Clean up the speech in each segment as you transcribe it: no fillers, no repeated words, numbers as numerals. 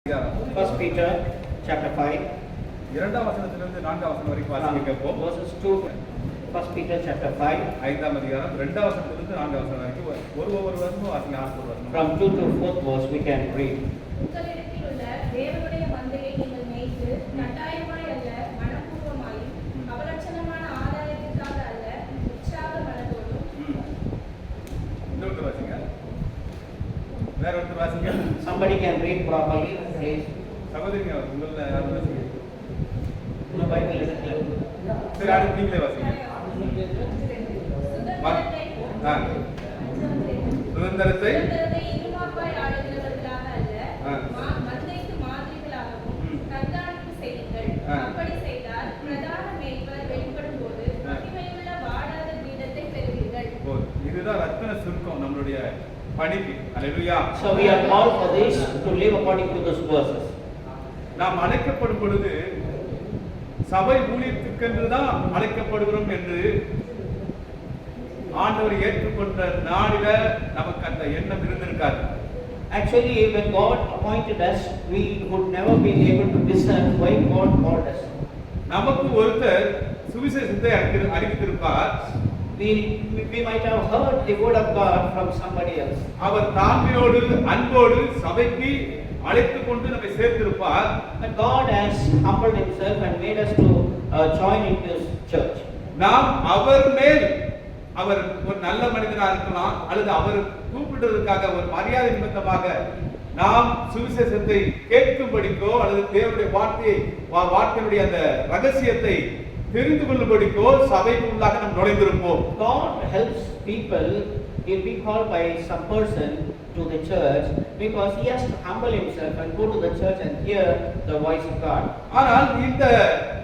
First Peter chapter 5. இரண்டாம் வசனத்திலிருந்து நான்காம் வசனம் வரைக்கும் வாசிக்க கேட்போம். Verses 2. First Peter chapter 5. ஐந்தாம் அதிகாரம் இரண்டாம் வசனத்திலிருந்து நான்காம் வசனம் வரைக்கும் ஒவ்வொரு வருஷமும் வாசிங்க. ஆறு வருஷம். From 2 to 4th verse we can read. உங்களிடத்தில் உள்ள தேவனுடைய மந்தையை நீங்கள் மேய்த்து கட்டாயமாய் அல்ல மனப்பூர்வமாயும் அவலட்சணமான ஆதாயத்திற்காக அல்ல உற்சாக மனதோடும். இன்னொருத்தர் வாசிங்க. வேற ஒருத்தர் வாசிங்க. Somebody can read properly, please. சகோதரிங்க உங்கள யாரும் வாசிங்க. The Bible is clear. சரி, அடுத்து நீங்களே வாசிங்க. சுதந்திரத்தை இருமாப்பாய் ஆளுகிறவர்களாக அல்ல மந்தைக்கு மாதிரிகளாகவும் கண்காணிப்பு செய்யுங்கள். அப்படி செய்தால் பிரதான மேய்ப்பர் வெளிப்படும் போது மகிமையுள்ள வாடாத கிரீடத்தை பெறுவீர்கள். இதுதான் ரத்தின சுருக்கம் நம்மளுடைய பணிக்கு. அல்லேலூயா. So we are called for this to live according to those verses. நாம் அழைக்கப்படும் பொழுது சபை ஊழியத்துக்கென்று தான் அழைக்கப்படுகிறோம் என்று ஆண்டவர் ஏற்றுக்கொண்ட நாளில நமக்கு அந்த எண்ணம் இருந்திருக்காது. Actually, when God appointed us, we would never be able to discern why God called us. நமக்கு ஒருத்தர் சுவிசேஷத்தை அறிவித்திருப்பார். We might have heard the word of God from somebody else. அவர் தாழ்மையோடு அன்போடு சபைக்கு அழைத்துக் கொண்டு நம்மை சேர்த்திருப்பார். But God has humbled himself and made us to join in this church. நாம் அவர் மேல் அவர் ஒரு நல்ல மனிதனாக இருக்கலாம், அல்லது அவர் கூப்பிடுவதற்காக ஒரு மரியாதை நிமித்தமாக நாம் சுவிசேஷத்தை கேட்கும்படிக்கோ அல்லது தேவனுடைய வார்த்தையுடைய அந்த ரகசியத்தை தெரிந்து கொள்ளும்படிக்கோ சபைக்குள்ளாக நாம் நுழைந்திருப்போம். God helps people if we call by some person to the church because he has to humble himself and go to the church and hear the voice of God. ஆனால் இந்த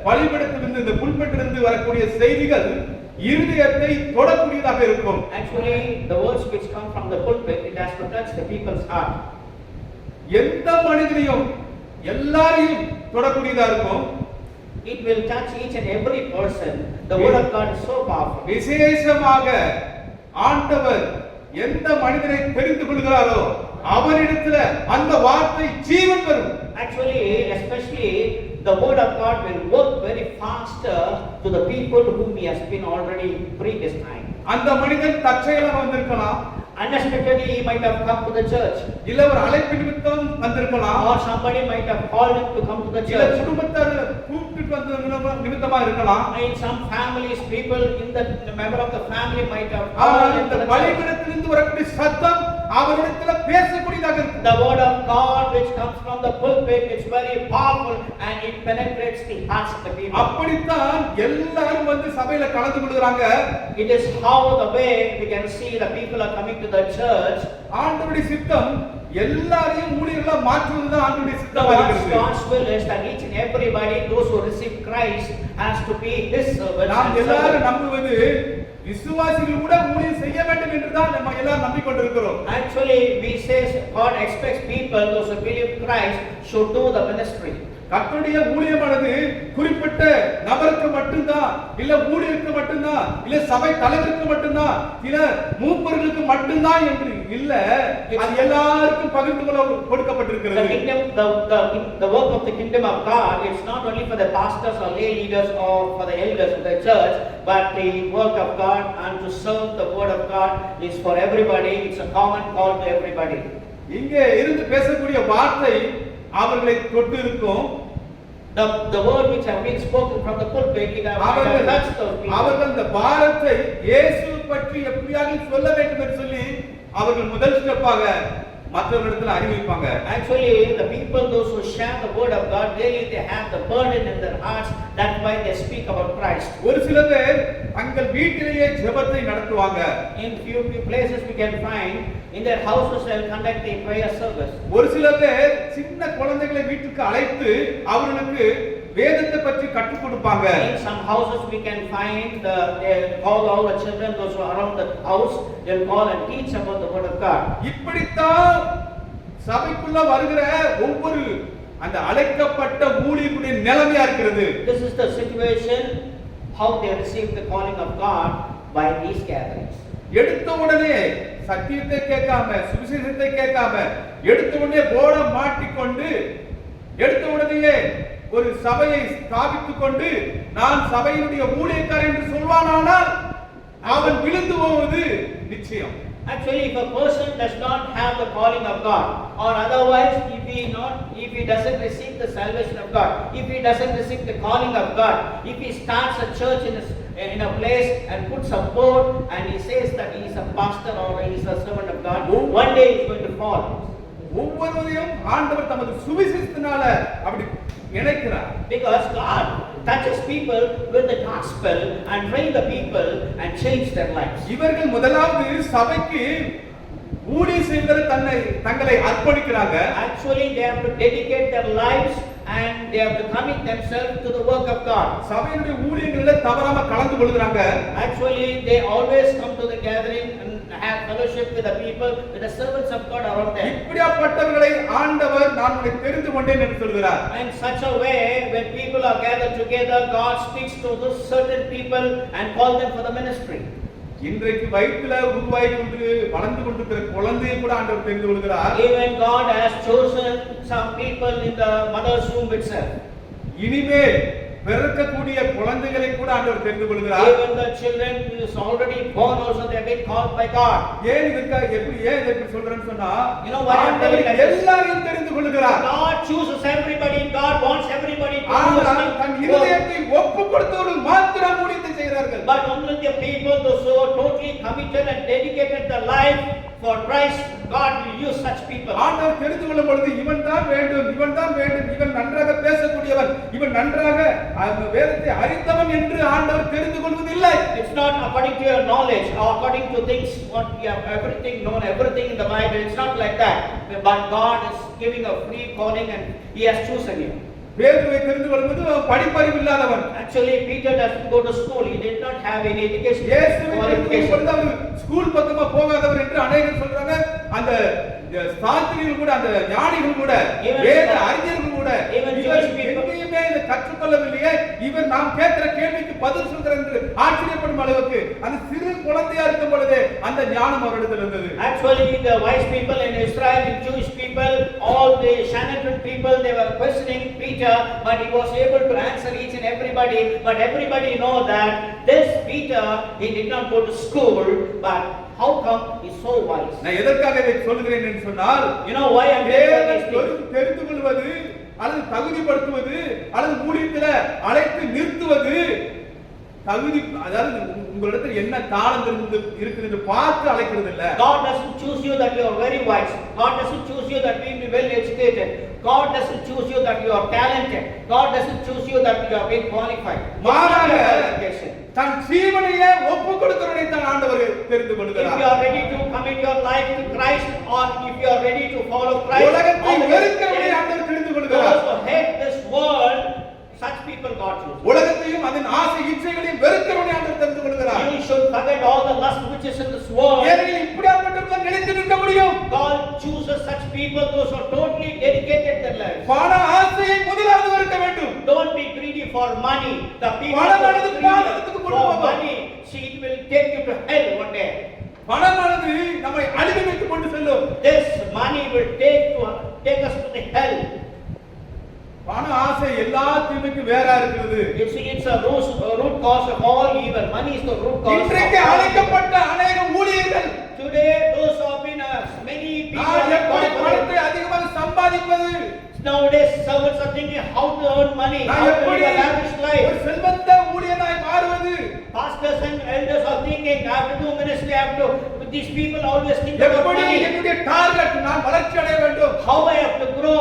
பலிபீடத்திலிருந்து இந்த புல்பெட்டிலிருந்து வரக்கூடிய செய்திகள் இருதயத்தை தொடக்கூடியதாக இருக்கும். Actually, the words which come from the pulpit, it has to touch the people's heart. எந்த மனிதனையும் எல்லாரையும் தொடக்கூடியதா இருக்கும். It will touch each and every person. The word of God is so powerful. விசேஷமாக ஆண்டவர் எந்த மனிதனை தெரிந்து கொள்கிறாரோ அவரிடத்துல அந்த வார்த்தை ஜீவன் வரும். Actually, especially the word of God will work very faster to the people whom he has been already predestined. அந்த மனிதன் தற்செயலாக வந்திருக்கலாம். Unexpectedly he might have come to the church. இல்ல ஒரு அழைப்பு நிமித்தம் வந்திருக்கலாம். Or somebody might have called him to come to the இல்ல church. குடும்பத்தார் கூப்பிட்டு வந்த நிமித்தமா இருக்கலாம். In some families, people in the member of the family might have ஆனால் called him இந்த to the church. பலிபீடத்திலிருந்து வரக்கூடிய சத்தம் அவரிடத்துல பேசக்கூடியதாக இருக்கும். The word of God which comes from the pulpit is very powerful and it penetrates the hearts of the people. அப்படித்தான் எல்லாரும் வந்து சபையில கலந்து கொள்றாங்க. It is how the way we can see the people are coming to the church. ஆண்டவருடைய சித்தம் எல்லாரையும் ஊழியர்களா மாற்றுவதுதான் ஆண்டவருடைய சித்தமா இருக்குது. God's will is that each and everybody, those who receive Christ, has to be His servants. நாம் எல்லாரும் நம்புவது விசுவாசிகள் கூட ஊழியம் செய்ய வேண்டும் என்று தான் நம்ம எல்லாரும் நம்பிக்கொண்டிருக்கிறோம். Actually, we say God expects people, those who believe Christ, should do the ministry. கர்த்தருடைய ஊழியமானது குறிப்பிட்ட நபருக்கு மட்டும்தான், இல்ல ஊழியருக்கு மட்டும்தான், இல்ல சபை தலைவருக்கு மட்டும்தான், இல்ல மூப்பர்களுக்கு மட்டும்தான் என்று இல்ல, அது எல்லாருக்கும் பகிர்ந்து கொள்ள கொடுக்கப்பட்டிருக்கிறது. The kingdom, the work of the kingdom of God, it's not only for the pastors or lay leaders or for the elders of the church, but the work of God and to serve the word of God is for everybody. It's a common call to everybody. இங்கே இருந்து பேசக்கூடிய வார்த்தை அவர்களை தொட்டு இருக்கும். The word which have been spoken from the pulpit, it has touched those people. அவர்கள் இந்த பாரத்தை இயேசு பற்றி எப்படியாக சொல்ல வேண்டும் என்று சொல்லி அவர்கள் முதல் ஸ்டெப்பாக மற்றவர்களிடத்தில் அறிவிப்பாங்க. Actually, the people, those who share the word of God, really they have the burden in their hearts. That's why they speak about Christ. ஒரு சில பேர் தங்கள் வீட்டிலேயே ஜெபத்தை நடத்துவாங்க. In few places we can find in their houses they'll conduct a prayer service. ஒரு சில பேர் சின்ன குழந்தைகளை வீட்டுக்கு அழைத்து அவர்களுக்கு வேதத்தை பற்றி கற்றுக் கொடுப்பாங்க. In some houses we can find they call all the children, those who are around the house, they'll call and teach about the word of God. இப்படித்தான் சபைக்குள்ள வருகிற ஒவ்வொரு அந்த அழைக்கப்பட்ட ஊழியர்களுடைய நிலைமையா இருக்கிறது. This is the situation how they receive the calling of God by these gatherings. எடுத்த உடனே சத்தியத்தை கேட்காம சுவிசேஷத்தை கேட்காம எடுத்த உடனே போர்ட மாட்டிக்கொண்டு எடுத்த உடனேயே ஒரு சபையை ஸ்தாபித்துக் கொண்டு நான் சபையினுடைய ஊழியக்காரன் என்று சொல்வானானால் அவன் விழுந்து போவது நிச்சயம். Actually, if a person does not have the calling of God, or otherwise if he doesn't receive the salvation of God, if he doesn't receive the calling of God, if he starts a church in a place and puts a board and he says that he is a pastor or he is a servant of God, one day he is going to fall. ஒவ்வொருவரையும் ஆண்டவர் தமது சுவிசேஷத்தினால அப்படி இணைக்கிறார். Because God touches people with the gospel and train the people and change their lives. இவர்கள் முதலாவது சபைக்கு ஊழியம் செய்வதற்கு தங்களை அர்ப்பணிக்கிறாங்க. Actually, they have to dedicate their lives and they have to commit themselves to the work of God. சபையினுடைய ஊழியங்களில் தவறாம கலந்து கொள்கிறாங்க. Actually, they always come to the gathering and have fellowship with the people, with the servants of God around them. இப்படிப்பட்டவர்களை ஆண்டவர் நான் உன்னை தெரிந்து கொண்டேன் என்று சொல்கிறார். In such a way, when people are gathered together, God speaks to those certain people and calls them for the ministry. இன்றைக்கு வயிற்றில உருவாகி கொண்டு வளர்ந்து கொண்டிருக்கிற குழந்தையை கூட ஆண்டவர் தெரிந்து கொள்கிறார். Even God has chosen some people in the mother's womb itself. இனிமேல் பிறக்கக்கூடிய குழந்தைகளை கூட ஆண்டவர் தெரிந்து கொள்கிறார். Even the children who is already born also they have been called by God. ஏன் இதற்கு சொல்றேன்னு சொன்னா, You know why I'm telling ஆண்டவர் this? எல்லாரையும் தெரிந்து கொள்கிறார். God chooses everybody. God wants everybody to ஆனால் தன் do இதயத்தை ஒப்பு கொடுத்தவர்கள் மாத்திரம் ஊழியத்தை செய்கிறார்கள். But only the people those who are totally committed and dedicated their life for Christ, God will use such people. ஆண்டவர் தெரிந்து கொள்ளும் பொழுது இவன் தான் வேண்டும், இவன் நன்றாக பேசக்கூடியவன், இவன் நன்றாக அந்த வேதத்தை அறிந்தவன் என்று ஆண்டவர் தெரிந்து கொள்வதில்லை. It's not according to your knowledge or according to things what you have everything in the Bible. It's not like that. But God is giving a free calling and He has chosen you. பேதுருவை தெரிந்து கொள்வது படிப்பறிவு இல்லாதவன். Actually, Peter doesn't go to school. He did not have any education. இயேசுவை தெரிந்து கொள்வது அவர் school பக்கமா போகாதவர் என்று அநேகர் சொல்றாங்க. அந்த சாஸ்திரிகள் கூட, அந்த ஞானிகள் கூட, வேத அறிஞர்கள் கூட எங்கேயுமே இதை கற்றுக்கொள்ளவில்லையே, இவர் நாம் கேட்கிற கேள்விக்கு பதில் சொல்கிறார் என்று ஆச்சரியப்படும் அளவுக்கு அந்த சிறு குழந்தையா இருக்கும் பொழுதே அந்த ஞானம் அவரிடத்தில் இருந்தது. Actually, the wise people in Israel, the Jewish people, all the Sanhedrin people, they were questioning Peter, but he was able to answer each and everybody. But everybody know that this Peter, he did not go to school, but how come he's so wise? நான் எதற்காக இதை சொல்கிறேன் என்று சொன்னால், you know why I'm தெரிந்து கொள்வது அல்லது தகுதிப்படுத்துவது அல்லது ஊழியத்தில் அழைத்து நிறுத்துவது தகுதி, அதாவது உங்களிடத்தில் என்ன தாளம் இருக்குது என்று பார்த்து அழைக்கிறது இல்ல. God doesn't choose you that you are very wise. God doesn't choose you that you be well educated. God doesn't choose you that you are talented. God doesn't choose you that you have been qualified. மாறாக தன் ஜீவனையே ஒப்பு கொடுக்கிறவனை தான் ஆண்டவர் தெரிந்து கொள்கிறார். If you are ready to commit your life to Christ, or if you are ready to follow Christ, உலகத்தை வெறுக்கிறவனை ஆண்டவர் தெரிந்து கொள்கிறார். those who hate this world, such people God chooses. உலகத்தையும் அதன் ஆசை இச்சைகளையும் வெறுக்கிறவனை ஆண்டவர் தெரிந்து கொள்கிறார். You should forget all the lust which is in this world. ஏனெனில் இப்படிப்பட்டவர்கள் நிலைத்து நிற்க முடியும். God chooses such people, those who are totally dedicated their lives. பண ஆசையை முதலாவது வெறுக்க வேண்டும். Don't be greedy for money. The people பணமானது who are பாவத்துக்கு greedy கொண்டு for போகும். money, see, it will take you to hell one day. பணமானது நம்மை அழிவுக்கு கொண்டு செல்லும். This money will take us to the hell. பண ஆசை எல்லா தீமைக்கும் வேறா இருக்கிறது. It's a root cause of all evil. Money is the root cause. இன்றைக்கு அழைக்கப்பட்ட अनेक ஊழியர்கள், today those who have been many people எப்படி பணத்தை அதிகமாக சம்பாதிப்பது, nowadays servants are thinking how to earn money, how to live a lavish life. ஒரு செல்வந்த ஊழியனாய் மாறுவது. Pastors and elders are thinking I have to do ministry, I have to, these people always think about எப்படி money. என்னுடைய target நான் வளர்ச்சி அடைய வேண்டும், How I have to grow,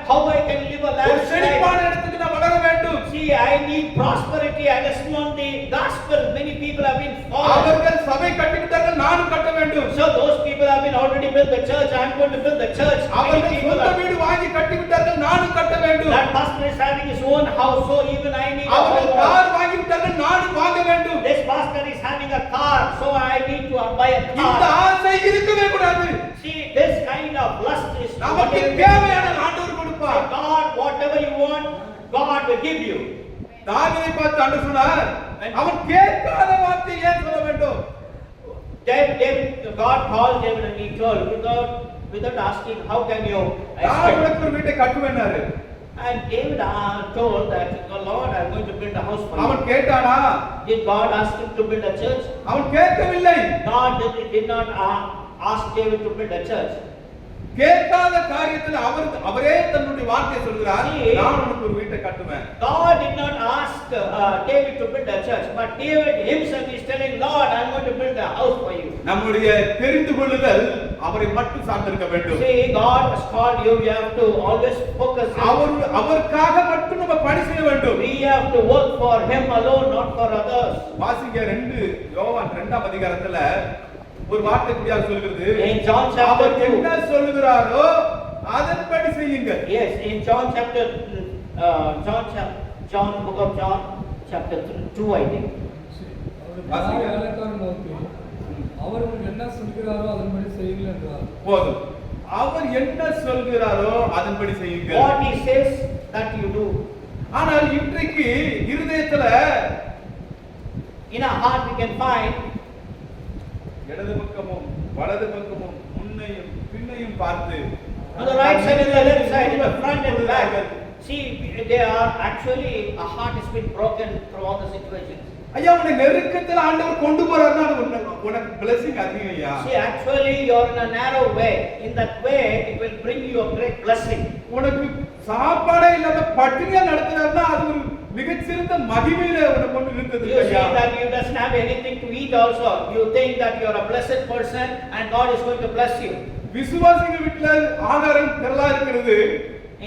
how I can live a ஒரு lavish செழிப்பான life. இடத்துக்கு நான் வளர வேண்டும். See, I need prosperity. I just want the gospel. Many people have been fallen. அவர்கள் சபை கட்டிவிட்டார்கள், நானும் கட்ட வேண்டும். So those people have been already built the church. I am going to build the church. Many அவர்கள் people சொந்த are, வீடு வாங்கி கட்டிவிட்டார்கள், நானும் கட்ட வேண்டும். that pastor is having his own house, so even I need a அவர்கள் house. Car வாங்கி விட்டார்கள், நானும் வாங்க வேண்டும். This pastor is having a car, so I need to buy a இந்த car. ஆசை இருக்கவே கூடாது. See, this kind of lust is நமக்கு தேவையான ஆண்டவர் கொடுப்பார். God, whatever you want, God will give you. தாவீதை பார்த்து ஆண்டவர் சொன்னார், அவன் கேட்காத வார்த்தை ஏன் சொல்ல வேண்டும்? God called David and he told without asking, how can you நான் expect? உனக்கு ஒரு வீட்டை கட்டுவேன்னாரு. And David told that, Lord, I'm going to build a house for அவன் you. கேட்டானா? Did God ask him to build a church? அவன் கேட்கவில்லை. God did not ask David to build a church. கேட்காத காரியத்தில் அவரே தன்னுடைய வார்த்தையை சொல்கிறார். See, நான் உனக்கு ஒரு வீட்டை கட்டுவேன். God did not ask David to build a church, but David himself is telling, Lord, I'm going to build a house for you. நம்முடைய தெரிந்து கொள்ளுதல் அவரை மட்டும் சார்ந்திருக்க வேண்டும். See, God has called you. You have to always focus. அவருக்காக மட்டும் நம்ம பணி செய்ய வேண்டும். We have to work for Him alone, not for others. வாசிங்க 2 யோவான் 2ஆம் அதிகாரத்துல ஒரு வார்த்தை இப்படியாக சொல்கிறது. In John chapter அவர் 2. என்ன சொல்லுகிறாரோ அதன்படி செய்யுங்கள். Yes, in John chapter John book of John chapter 2, I think. வேலைக்காரன் நோக்கி அவர் என்ன சொல்கிறாரோ அதன்படி செய்யுங்கள் என்றார். போதும். அவர் என்ன சொல்கிறாரோ அதன்படி செய்யுங்கள். What He says, that you do. ஆனால் இன்றைக்கு இருதயத்துல In our heart we can find இடது பக்கமும் வலது பக்கமும் முன்னையும் பின்னையும் பார்த்து on the right side and the left side, in the front and back. See, they are actually, a heart has been broken through all the situations. ஐயா உன்னை நெருக்கத்துல ஆண்டவர் கொண்டு போறாருன்னா உனக்கு blessing அதிகம் ஐயா. See, actually you are in a narrow way. In that way, it will bring you a great blessing. உனக்கு சாப்பாடே இல்லாம பட்டினியா நடத்துறாருன்னா அது ஒரு மிகச்சிறந்த மகிமையில உன்னை கொண்டு நிறுத்தது You ஐயா. see that you doesn't have anything to eat also. You think that you are a blessed person and God is going to bless you. விசுவாசிகள் வீட்டுல ஆகாரம் திரளா இருக்கிறது.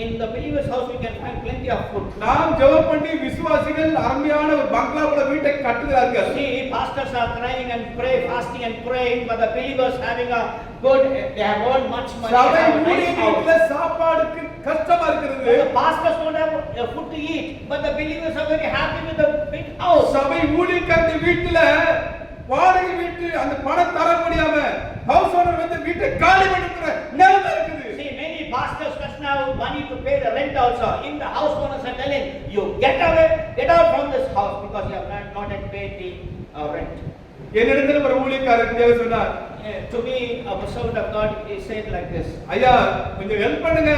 In the believer's house we can find plenty of food. நாம் ஜெபம் பண்ணி விசுவாசிகள் அருமையான ஒரு பங்களாவுல வீட்டை கட்டுகிறார்கள். See, pastors are crying and fasting and praying, but the believers having a good, they have earned much money. சபை Have a nice ஊழியர்களுக்கு house. சாப்பாடுக்கு கஷ்டமா இருக்கிறது. The pastors don't have food to eat, but the believers are very happy with the big house. சபை ஊழியக்காரங்க வீட்டுல வாடகை வீட்டு அந்த பணம் தர முடியாம ஹவுஸ் ஓனர் வந்து வீட்டை காலி பண்ணிக்கிற நிலைமை இருக்குது. See, many pastors doesn't have money to pay the rent also. In the house owners are telling you, get out from this house because you have not yet paid the rent. என்னிடத்துல ஒரு ஊழியக்காரர் சொன்னார். To me, a servant of God, he said like this. ஐயா கொஞ்சம் help பண்ணுங்க.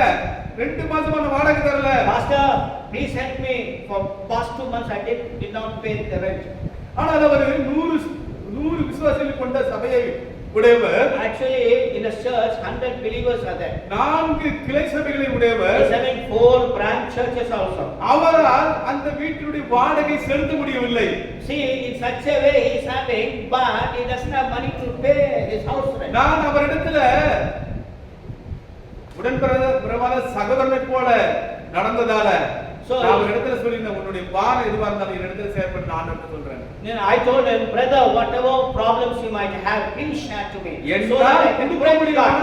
2 மாசமா நான் வாடகை தரல. Pastor, please help me. For past 2 months I did not pay the rent. ஆனால் அவர் 100 விசுவாசிகள் கொண்ட சபையை உடையவர். Actually, in a church, 100 believers are there. 4 கிளை சபைகளை உடையவர். He's having 4 branch churches also. அவரால் அந்த வீட்டுடைய வாடகை செலுத்த முடியவில்லை. See, in such a way he is having, but he doesn't have money to pay his house rent. நான் அவரிடத்துல உடன்பிறவாத சகோதரனை போல நடந்ததால நான் அவரிடத்துல சொல்லியிருந்தேன், உன்னுடைய பாரம் எதுவா இருந்தாலும் என்னிடத்துல ஷேர் பண்ண நான் சொல்றேன். I told him, brother, whatever problems you might have, please share to me. So that I can pray to God.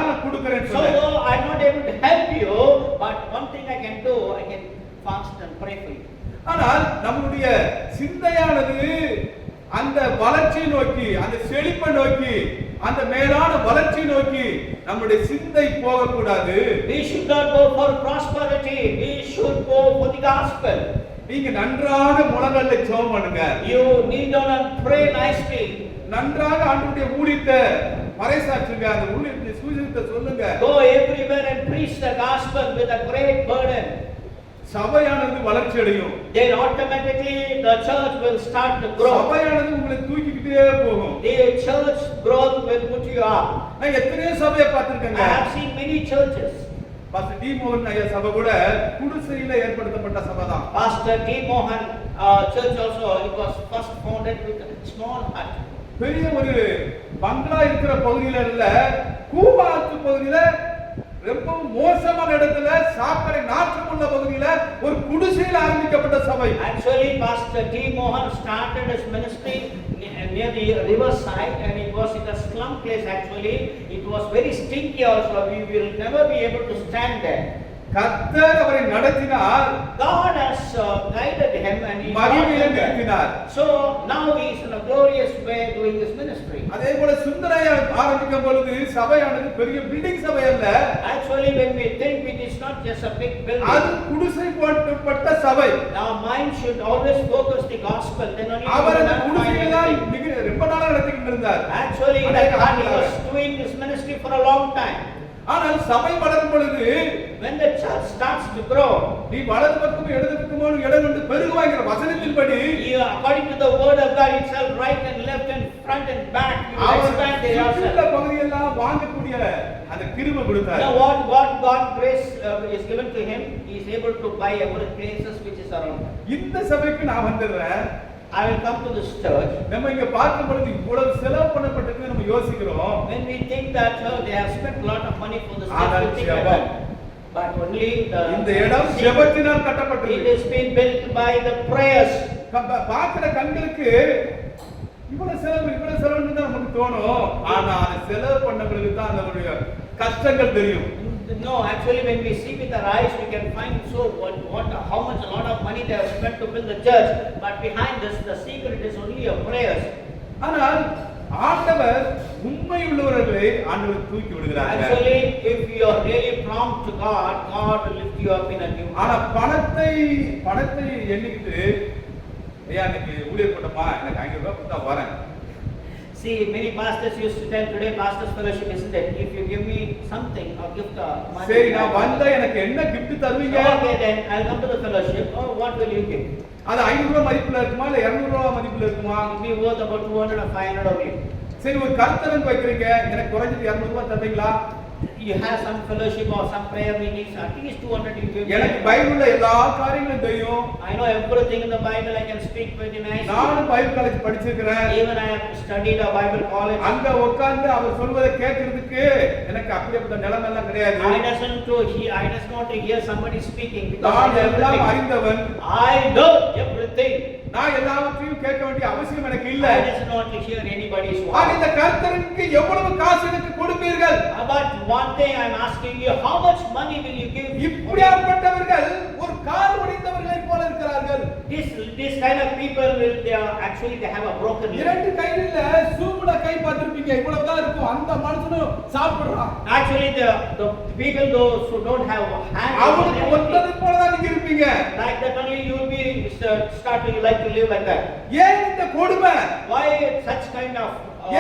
So though I'm not able to help you, but one thing I can do, I can fast and pray for you. ஆனால் நம்முடைய சிந்தையானது அந்த வளர்ச்சியை நோக்கி, அந்த செழிப்பை நோக்கி, அந்த மேலான வளர்ச்சியை நோக்கி நம்முடைய சிந்தை போகக்கூடாது. We should not go for prosperity. We should go for the gospel. நீங்க நன்றாக முழங்கல்ல ஜெபம் பண்ணுங்க. You need to pray nicely. நன்றாக ஆண்டவருடைய ஊழியத்தை பறைசாற்றுங்க. அந்த ஊழியத்தை சுவிசேஷத்தை சொல்லுங்க. Go everywhere and preach the gospel with a great burden. சபையானது வளர்ச்சி அடையும். Then automatically the church will start to grow. சபையானது உங்களை தூக்கிக்கிட்டே போகும். The church growth will put you up. நான் எத்தனையோ சபையை பார்த்திருக்கேங்க. I have seen many churches. Pastor D மோகன் ஐயா சபை கூட குடிசையில ஏற்படுத்தப்பட்ட சபை தான். Pastor T. Mohan church also, it was first founded with a small hut. பெரிய ஒரு பங்களா இருக்கிற பகுதியில இல்ல, கூவாத்து பகுதியில ரொம்ப மோசமான இடத்துல சாக்கடை நாற்றமுள்ள பகுதியில ஒரு குடிசையில் ஆரம்பிக்கப்பட்ட சபை. Actually, Pastor T. Mohan started his ministry near the river side, and it was in a slum place. Actually, it was very stinky also. We will never be able to stand there. கர்த்தர் அவரை நடத்தினார். God has guided him and he மகிமையிலே நிறுத்தினார். So now he is in a glorious way doing his ministry. அதே போல சுந்தரையா ஆரம்பிக்கும் பொழுது சபையானது பெரிய பில்டிங் சபை அல்ல. Actually, when we think it is not just a big building, அது குடிசை போட்டப்பட்ட சபை. our mind should always focus the gospel. Then only அவர் அந்த குடிசையெல்லாம் ரொம்ப நாளா நடத்திட்டு இருந்தார். Actually, in that heart, he was doing this ministry for a long time. ஆனால் சபை வளரும் பொழுது When the church starts to grow, நீ வலது பக்கமும் இடது பக்கமும் இடம் கொண்டு பெருகுவாங்கிற வசனத்தின்படி according to the word of God itself, right and left and front and back, you will our expand the சுற்றியுள்ள yourself. பகுதியெல்லாம் வாங்கக்கூடிய அந்த கிருபை கொடுத்தார். Now what God grace is given to him, he is able to buy every places which is around. இந்த சபைக்கு நான் வந்துடுறேன். I will come to this church. நம்ம இங்க பார்க்கும் பொழுது இவ்வளவு செலவு பண்ணப்பட்டிருக்கு நம்ம யோசிக்கிறோம். When we think that they have spent a lot of money for this ஆனால் church, we think ஜெபம். that, but only இந்த இடம் ஜெபத்தினால் it கட்டப்பட்டது. is been built by the prayers. பார்க்கிற கண்களுக்கு இவ்வளவு செலவுன்னு தான் நமக்கு தோணும். ஆனா அந்த செலவு பண்ணவங்களுக்கு தான் அதனுடைய கஷ்டங்கள் தெரியும். No, actually when we see with our eyes, we can find how much a lot of money they have spent to build the church. But behind this, the secret is only your prayers. ஆனால் ஆண்டவர் உண்மை உள்ளவர்களை ஆண்டவர் தூக்கி விடுகிறார். Actually, if you are really prompt to God, God will lift you up in a new. ஆனா பணத்தை எண்ணிக்கிட்டு ஐயா இன்னைக்கு ஊழியர் கூட்டமா எனக்கு 500 ரூபாய் கொடுத்தா வரேன். See, many pastors used to tell today, pastors fellowship isn't it? If you give me something or gift or money. சரி நான் வந்தா எனக்கு என்ன gift தருவீங்க? Okay, then I'll come to the fellowship. Oh, what will you give? அது 500 ரூபாய் மதிப்புல இருக்குமா இல்ல 200 ரூபாய் மதிப்புல இருக்குமா? It will be worth about 200 or 500 only. சரி ஒரு கருத்தரங்கு வைக்கிறீங்க, எனக்கு குறைஞ்சது 200 ரூபாய் தருவீங்களா? You have some fellowship or some prayer meetings, at least 200 you give. எனக்கு பைபிள்ல எல்லா காரியங்களும் தெரியும். I know everything in the Bible. I can speak very nicely. நானும் பைபிள் காலேஜ் படிச்சிருக்கிறேன். Even I have studied a Bible college. அங்க உட்கார்ந்து அவர் சொல்வதை கேட்கிறதுக்கு எனக்கு அப்படிப்பட்ட நிலைமை எல்லாம் கிடையாது. I just want to hear somebody speaking because நான் I know எல்லாம் everything. அறிந்தவன். I know everything. நான் எல்லாவற்றையும் கேட்க வேண்டிய அவசியம் எனக்கு இல்ல. I just want to hear anybody's ஆனா word. இந்த கர்த்தருக்கு எவ்வளவு காசு எனக்கு கொடுப்பீர்கள்? But one thing I'm asking you, how much money will you give? இப்படியாப்பட்டவர்கள் ஒரு கால் உடைந்தவர்களைப் போல இருக்கிறார்கள். This kind of people will they have a broken leg. இரண்டு கையில சூம்புல கை பார்த்திருப்பீங்க, இவ்வளவுதான் இருக்கும். அந்த மனுஷனும் சாப்பிடுறான். Actually the people those who don't have hands, அவனுக்கு ஒத்தது போல தான் நீங்க இருப்பீங்க. like that only you will be starting like to live like that. ஏன் இந்த கொடுமை? Why such kind of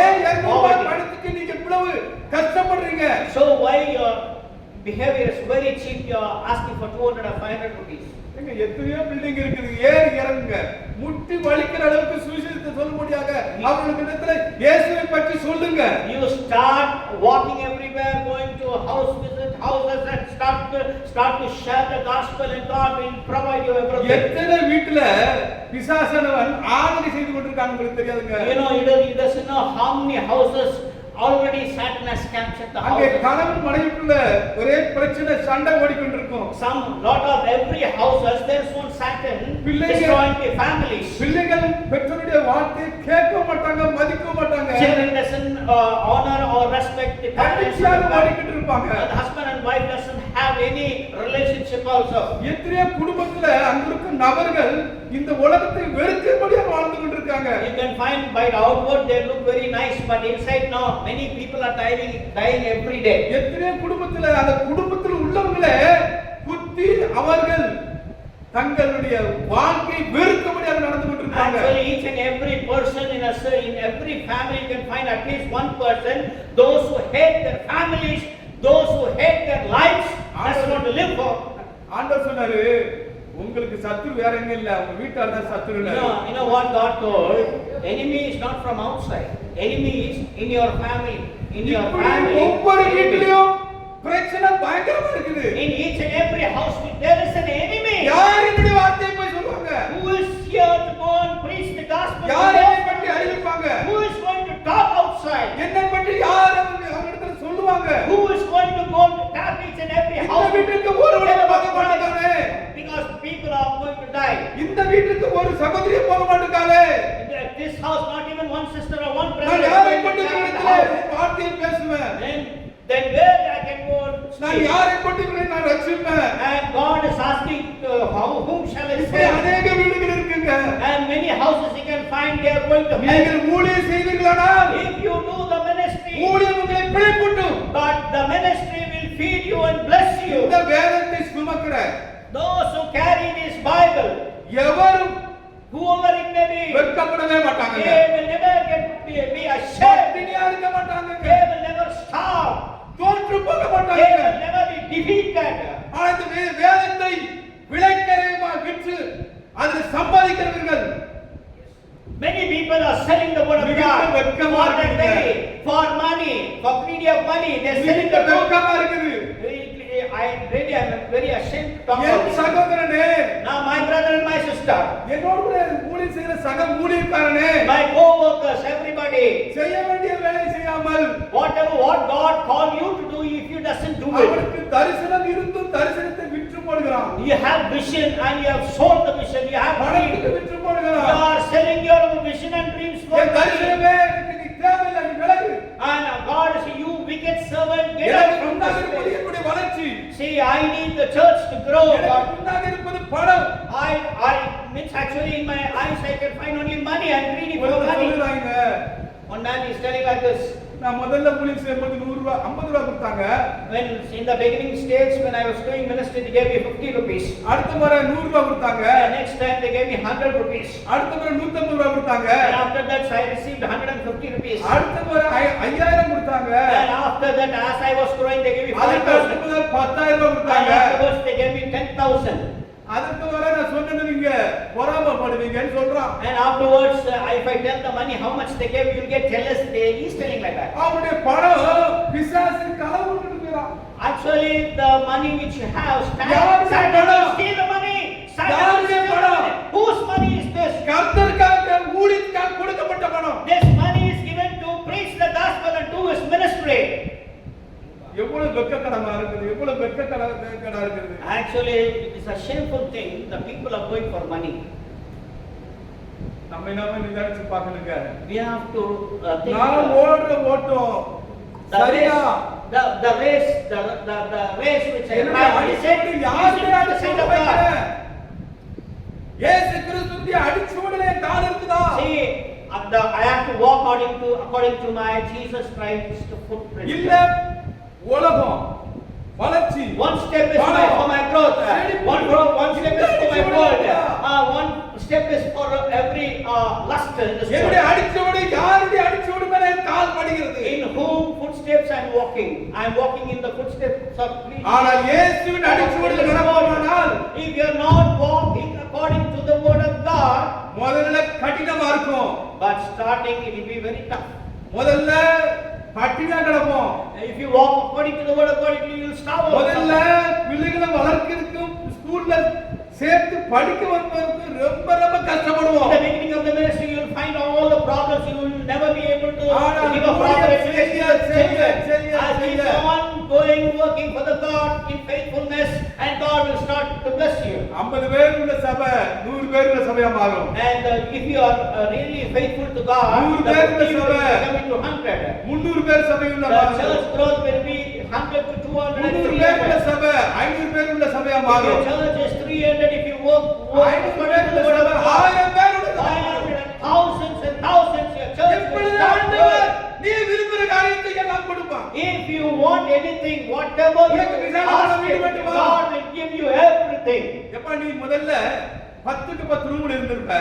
ஏன் 200 ரூபாய் poverty? பணத்துக்கு நீங்க இவ்வளவு கஷ்டப்படுறீங்க? So why your behavior is very cheap? You are asking for 200 or 500 rupees. எங்க எத்தனையோ பில்டிங் இருக்குது, ஏறி இறங்குங்க. முட்டி வலிக்கிற அளவுக்கு சுவிசேஷத்தை சொல்லும்படியாக அவர்களுக்கு இடத்துல இயேசுவை பற்றி சொல்லுங்க. You start walking everywhere, going to houses and start to share the gospel, and God will provide you everything. எத்தனை வீட்டுல பிசாசானவன் ஆளுகை செய்து கொண்டிருக்கான்னு உங்களுக்கு தெரியாதுங்க. You know, you doesn't know how many houses already Satan has captured the அங்கே houses. கணவன் மனைவிக்குள்ள ஒரே பிரச்சனை, சண்டை ஓடிக்கொண்டிருக்கும். Some lot of every houses there's one Satan destroying the families. பிள்ளைகள் பெற்றோருடைய வார்த்தையை கேட்க மாட்டாங்க, மதிக்க மாட்டாங்க. Children doesn't honor or respect the parents. கண்டிச்சாக ஓடிக்கிட்டு இருப்பாங்க. The husband and wife doesn't have any relationship also. எத்தனையோ குடும்பத்துல அங்க இருக்கும் நபர்கள் இந்த உலகத்தை வெறுக்கும்படியாக வாழ்ந்து கொண்டிருக்காங்க. You can find by the outward they look very nice, but inside now many people are dying every day. எத்தனையோ குடும்பத்துல அந்த குடும்பத்தில் உள்ளவங்களே குத்தி அவர்கள் தங்களுடைய வாழ்க்கை வெறுக்கும்படியாக நடந்து கொண்டிருக்காங்க. Actually, each and every person in every family you can find at least one person, those who hate their families, those who hate their lives, doesn't want to live for. ஆண்டவர் சொன்னாரு, உங்களுக்கு சத்துரு வேற எங்க இல்ல, உங்க வீட்டார் தான் சத்துரு. You know what God told? Enemy is not from outside. Enemy is in your family. In your family. ஒவ்வொரு வீட்டிலும் பிரச்சனை பயங்கரமா இருக்குது. In each and every house there is an enemy. யார் இப்படி வார்த்தையை போய் சொல்வாங்க? Who is here to go and preach the gospel? யார் என்னை பற்றி அறிவிப்பாங்க? Who is going to talk outside? என்னை பற்றி யார் அவங்களிடத்துல சொல்லுவாங்க? Who is going to go to tap each and every இந்த house? வீட்டுக்கு ஒருவரை போக மாட்டாங்க. Because people are going to die. இந்த வீட்டுக்கு ஒரு சகோதரி போக மாட்டாங்க. In this house, not even one sister or one brother. நான் யாரை கொண்டு வார்த்தையை பேசுவேன்? Then where I can go? நான் யாரை கொண்டு நான் ரட்சிப்பேன்? And God is asking, whom shall I இப்படி save? அநேக வீடுகள் இருக்குங்க. And many houses you can find they are going to hell. நீங்கள் ஊழியம் செய்வீர்களானால் If you do the ministry, ஊழியம் உங்களை பிழைப்பூட்டும். but the ministry will feed you and bless you. இந்த வேதத்தை சுமக்கிற Those who carry this Bible, எவரும் whoever it may be, வெட்கப்படவே மாட்டாங்க. they will never be ashamed. பட்டினியா இருக்க மாட்டாங்க. They will never starve. தோற்று போக They மாட்டார்கள். will never be defeated. ஆனா இந்த வேதத்தை விலைக்கரையமாக விற்று அதில் சம்பாதிக்கிறவர்கள் Many people are selling the word of மிகுந்த God வெட்கமா for their இருக்குங்க. belly, for money, for greedy of money. They are selling மிகுந்த the word. வெட்கமா இருக்குது. I really am very ashamed to talk N about this. சகோதரனே, Now my brother and my sister, என்னோடு கூட ஊழியம் செய்கிற சக ஊழியக்காரனே, my co-workers, everybody, செய்ய வேண்டிய வேலை செய்யாமல் what God called you to do, if you doesn't do it, அவனுக்கு தரிசனம் இருந்தும் தரிசனத்தை விற்று போடுகிறான். you have vision and you have sold the vision, you have பணத்துக்கு dream. விற்று You போடுகிறான். are selling your vision and dreams for N money. தரிசனமே எனக்கு நீ தேவையில்லை, நீ விலகு. And God says, you wicked servant, get எனக்கு out from முன்னாக this இருப்பது place. என்னுடைய வளர்ச்சி. See, I need the church to grow. எனக்கு முன்னாக இருப்பது பணம். I means actually in my eyes I can find only money. I'm greedy for ஒருத்தர் money. சொல்லுறாங்க, One man is telling like this. நான் முதல்ல ஊழியம் செய்யும்போது 100 ரூபாய் 50 ரூபாய் கொடுத்தாங்க. When in the beginning stage when I was doing ministry, they gave me 50 rupees. அடுத்த முறை 100 ரூபாய் கொடுத்தாங்க. Next time they gave me 100 rupees. அடுத்த முறை 150 ரூபாய் கொடுத்தாங்க. And after that I received 150 rupees. அடுத்த முறை 5000 கொடுத்தாங்க. And after that as I was growing they gave me அதுக்கு 5,000. அடுத்த முறை 10000 ரூபாய் And கொடுத்தாங்க. afterwards they gave me 10,000. அதுக்கு வர நான் சொன்னது நீங்க பொறாமைப்படுவீங்கன்னு சொல்றான். And afterwards if I tell the money how much they gave, you'll get jealous. He's telling like that. அவனுடைய பணம் பிசாசு களவு கொடுக்கிறான். Actually, the money which you have, யாருடைய Satan பணம்? will steal the money. Satan will யாருடைய steal the பணம்? money. Whose money is this? கர்த்தருக்காக ஊழியத்துக்காக கொடுக்கப்பட்ட பணம். This money is given to preach the gospel and do his ministry. எவ்வளவு வெட்கக்கடமா இருக்குது, எவ்வளவு வெட்கக்கடா இருக்குது. Actually, it is a shameful thing. The people are going for money. நம்ம நாம நிதானிச்சு பார்க்கணுங்க. We have to think. நான் ஓடுற ஓட்டம் The சரியா? race, the race which I என்னுடைய have, he said, அடிச்சுவடு is யாருடைய in the அடிச்சுவடு sight of God. வைக்கிறேன்? இயேசு கிறிஸ்துவின் அடிச்சுவடுல என் கால் இருக்குதா? See, I have to walk according to my Jesus Christ footprint. இல்ல உலகம் வளர்ச்சி One step is for my growth. One step is for my world. One step is for every lust in this என்னுடைய world. அடிச்சுவடு யாருடைய அடிச்சுவடு மேல என் கால் படுகிறது? In whom footsteps I am walking? I am walking in the footsteps of Christ. ஆனால் இயேசுவின் அடிச்சுவடுல நடப்போமானால் If you are not walking according to the word of God, முதல்ல கடினமா இருக்கும். but starting it will be very tough. முதல்ல பட்டினா கிடப்போம். If you walk according to the word of God, you will starve. முதல்ல பிள்ளைகளை வளர்க்கிறதுக்கும் ஸ்கூல்ல சேர்த்து படிக்க வைப்பதற்கு ரொம்ப ரொம்ப In கஷ்டப்படுவோம். the beginning of the ministry, you will find all the problems. You will never be able to ஆனால் give a proper ஊழியம் explanation. செய்ய. As we go on going, working for the God in faithfulness, and God will start to bless you. 50 பேர் உள்ள சபை 100 பேர் உள்ள சபையா மாறும். And if you are really faithful to God, நூறு the பேர் உள்ள team will சபை. come into 100. 300 பேர் சபை உள்ள The மாறும். church growth will be 100 to 200 and 300 பேர் உள்ள 300. சபை 500 பேர் உள்ள சபையா If மாறும். your church is 300, if you work 500 பேர் உள்ள சபை 1000 பேர் உள்ள சபை. 500 and thousands and thousands, your church will எப்பொழுது start ஆண்டவர் growing. நீ விரும்புகிற காரியத்தை எல்லாம் கொடுப்பான். If you want anything, whatever you உனக்கு விசாலமான ask வீடு him, வேண்டுமா? God will give you everything. எப்ப நீ முதல்ல 10க்கு 10 ரூம்ல இருந்திருப்ப.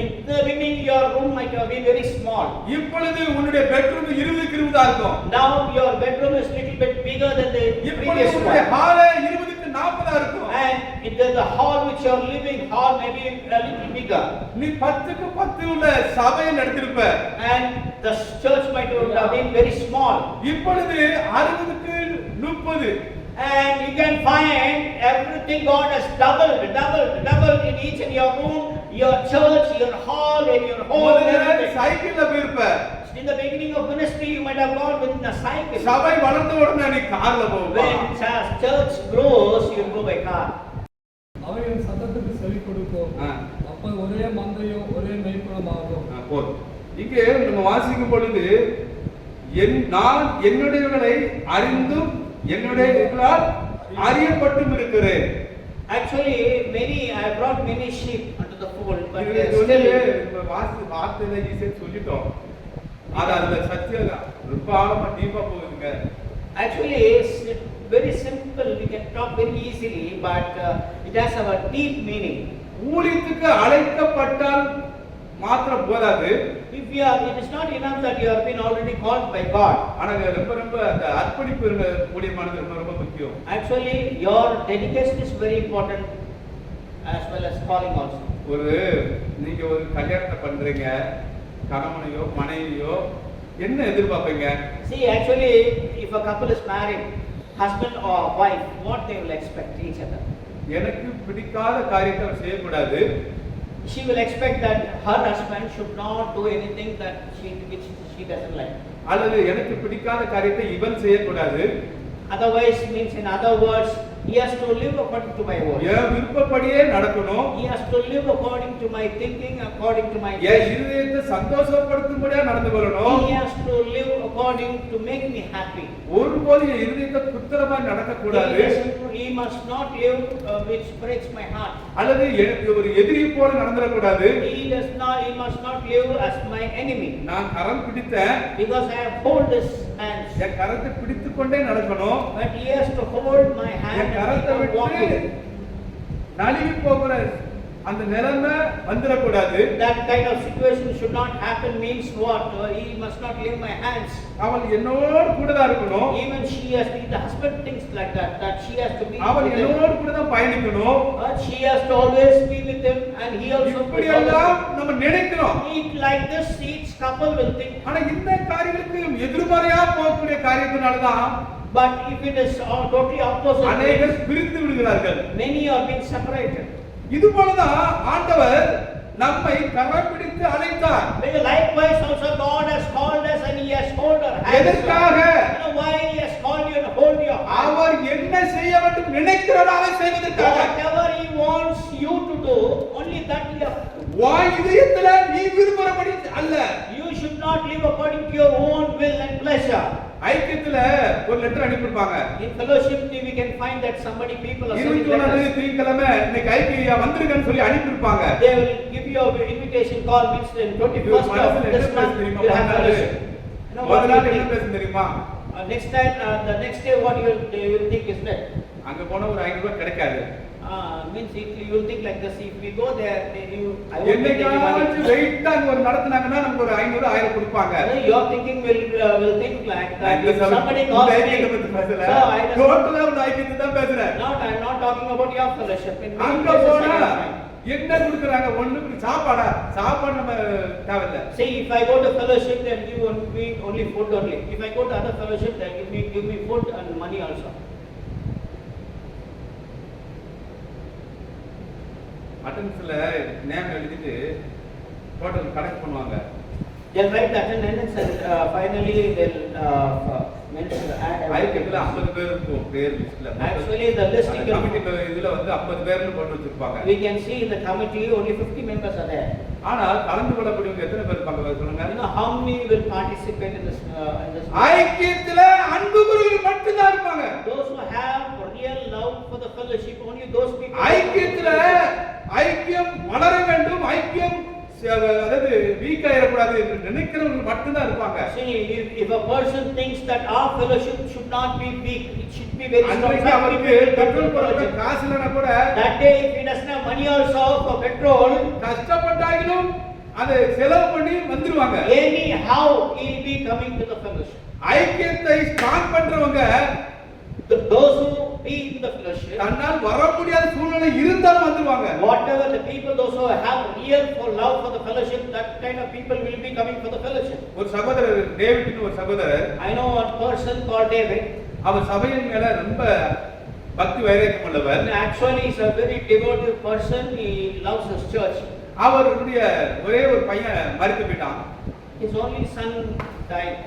In the beginning, your room might have been very small. இப்பொழுது உன்னுடைய பெட்ரூம் 20க்கு 20 இருக்கும். Now your bedroom is little bit bigger than the இப்பொழுது previous உன்னுடைய one. ஹால் 20க்கு 40 இருக்கும். And the hall which you are living, hall may be a little bigger. நீ 10க்கு 10 உள்ள சபையை நடத்திருப்ப. And the church might have been very small. இப்பொழுது 60க்கு 30. And you can find everything God has doubled in each in your room, your church, your hall, and your home. முதல்ல everything. சைக்கிள்ல போயிருப்ப. In the beginning of ministry, you might have gone with a cycle. சபை வளர்ந்த உடனே நீ கார்ல போவ. When church grows, you go by car. அவையின் சத்தத்துக்கு செவி கொடுக்கும். அப்ப ஒரே மந்தையும் ஒரே மேய்ப்பனும் ஆகும். போதும். இங்கே நம்ம வாசிக்கும் பொழுது நான் என்னுடையவர்களை அறிந்தும் என்னுடையவர்களால் அறியப்பட்டும் இருக்கிறேன். Actually, I brought many sheep unto the fold, but இது they are வந்து still. வார்த்தையில ஈஸியா சொல்லிட்டோம். ஆனா அதுல சத்தியம் ரொம்ப ஆழமா டீப்பா போகுதுங்க. Actually, it's very simple. We can talk very easily, but it has a deep meaning. ஊழியத்துக்கு அழைக்கப்பட்டால் மாத்திரம் போதாது. If you are, it is not enough that you have been already called by God. ஆனா ரொம்ப அந்த அர்ப்பணிப்பு ஊழியமானது ரொம்ப முக்கியம். Actually, your dedication is very important as well as calling also. நீங்க ஒரு கல்யாணத்தை பண்றீங்க, கணவனையோ மனைவியோ என்ன எதிர்பார்ப்பீங்க? See, actually, if a couple is married, husband or wife, what they will expect each other? எனக்கு பிடிக்காத காரியத்தை அவர் செய்யக்கூடாது. She will expect that her husband should not do anything which she doesn't like. அல்லது எனக்கு பிடிக்காத காரியத்தை இவன் செய்யக்கூடாது. Otherwise means, in other words, he has to live according to my words. என் விருப்பப்படியே நடக்கணும். He has to live according to my thinking, according to my என் இதயத்தை சந்தோஷப்படுத்தும்படியா நடந்து கொள்ளணும். He has to live according to make me happy. ஒருபோதும் என் இதயத்தை குத்துறமா நடக்க கூடாது. He must not live which breaks my heart. அல்லது ஒரு எதிரி போல நடந்துட கூடாது. He must not live as my enemy. நான் கரம் பிடித்தேன் Because I have hold his hands. என் கரத்தை பிடித்துக் கொண்டே நடக்கணும். But he has to hold my hand and கரத்தை keep on விட்டு walking. நழுவி போகிற அந்த நிலைமை வந்துடக்கூடாது. That kind of situation should not happen means what? He must not leave my hands. அவள் என்னோடு கூட தான் இருக்கணும். Even she has to, the husband thinks like that she has to be அவள் with him. என்னோடு கூட தான் பயணிக்கணும். She has to always be with him and he also இப்படி எல்லாம் நம்ம நினைக்கிறோம். eat like this, each couple will think. ஆனா இந்த காரியங்களுக்கு எதிர்மறையா போகக்கூடிய காரியத்தினால தான் But if it is totally opposite, அநேகர் பிரிந்து விடுகிறார்கள். many are being separated. இது போலதான் ஆண்டவர் நம்மை கரம் பிடித்து அழைத்தார். Likewise also God has called us and he has hold our hands. எதற்காக? You know why he has called you and hold your hand? அவர் என்ன செய்ய வேண்டும் நினைக்கிறாரோ அதை செய்வதற்காக. Whatever he wants you to do, only that you have to do. உன் இதயத்துல நீ விரும்புறபடி அல்ல. You should not live according to your own will and pleasure. ஐக்கியத்துல ஒரு letter அனுப்பிருப்பாங்க. In fellowship we can find that people are sending 21 letters. திங்கட்கிழமை இன்னைக்கு IKEA வந்திருக்கன்னு சொல்லி அனுப்பிருப்பாங்க. They will give you an invitation call means in 21st of this month you have fellowship. You know what முதல்ல you என்ன think? பேச தெரியுமா? Next time, the next day what you will think is that அங்க போனா ஒரு 500 ரூபாய் கிடைக்காது. means you will think like this, if we go there I won't get any என்னைக்காவது money. வெயிட்டா ஒரு நடத்துனாங்கன்னா நமக்கு ஒரு 500 1000 கொடுப்பாங்க. Your thinking will think like that. If somebody இந்த calls me, ஐக்கியத்தை பத்தி பேசல. so I just டோட்டலா ஒரு ஐக்கியத்தை தான் பேசுறேன். I'm not talking about your fellowship. In many அங்க places போனா I find. என்ன கொடுக்குறாங்க? ஒண்ணுக்கு சாப்பாடு நம்ம தேவையில்ல. See, if I go to fellowship, they'll give me only food only. If I go to other fellowship, they'll give me food and money also. அட்டெண்டன்ஸ்ல name எழுதிட்டு டோட்டல் கனெக்ட் பண்ணுவாங்க. They'll write the attendance and finally they'll mention ஐக்கியத்துல 50 பேர் இருக்கும் பேர் லிஸ்ட்ல. Actually the list committee இதுல வந்து 50 பேர்னு போட்டு வச்சிருப்பாங்க. we can see in the committee only 50 members are there. ஆனா கலந்து கொள்ளக்கூடியவங்க எத்தனை பேர் இருப்பாங்க சொல்லுங்க? You know how many will participate in this ஐக்கியத்துல அன்புக்குரியவர்கள் மட்டும் தான் இருப்பாங்க. Those who have real love for the fellowship, only those people. ஐக்கியத்துல ஐக்கியம் வளர வேண்டும், ஐக்கியம் அதாவது வீக் ஆயிடக்கூடாது என்று நினைக்கிறவங்க மட்டும் தான் இருப்பாங்க. See, if a person thinks that our fellowship should not be weak, it should be very strong. அன்றைக்கு அவருக்கு பெட்ரோல் போட காசு இல்லைன்னா கூட that day if he doesn't have money also for petrol, கஷ்டப்பட்டாலும் அதை செலவு பண்ணி வந்துருவாங்க. anyhow he will be coming to the fellowship. ஐக்கியத்தை ஸ்டார்ட் பண்றவங்க those who be in the fellowship, தன்னால் வர முடியாத சூழ்நிலை இருந்தாலும் வந்துருவாங்க. whatever the people, those who have real for love for the fellowship, that kind of people will be coming for the fellowship. ஒரு சகோதரர் டேவிட்னு ஒரு சகோதரர், I know one person called David. அவர் சபையின் மேல ரொம்ப பக்தி வைராக்கியம் உள்ளவர். Actually he is a very devoted person. He loves his church. அவருடைய ஒரே ஒரு பையன் மரித்து போயிட்டான். His only son died.